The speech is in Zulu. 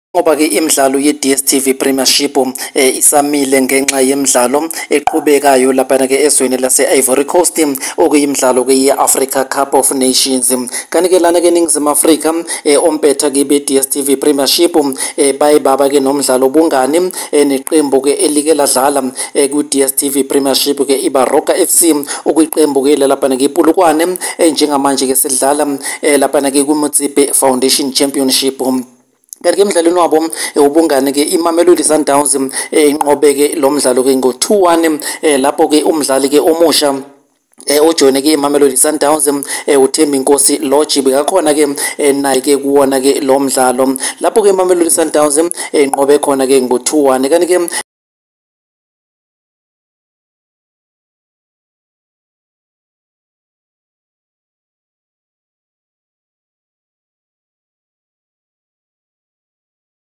Ngoba ke imidlalo ye-DStv Premiership isamile ngenxa yemidlalo eqhubekayo lapha ke ezweni lase-Ivory Coast okuyimidlalo ke ye-Africa Cup of Nations. Kanti ke lana ke eNingizimu Afrika ompetha ke be-DStv Premiership baye baba ke nomdlalo bungani neqembu ke elike ladlala ku-DStv Premiership ke iba Rocker FC okuyiqembu ke lapha ke iPolokwane njengamanje ke sidlala lapha ke ku-Motsepe Foundation Championship. Kanti ke emdlalweni wabo ubungane ke iMamelodi Sundowns inqobe ke lo mdlalo ke ngo-2-1 lapho ke umdlali ke omusha ujoyine ke iMamelodi Sundowns uThembinkosi Lorch bekakhona ke naye ke kuwona ke lo mdlalo lapho ke iMamelodi Sundowns inqobe khona ke ngo-2-1 kanti ke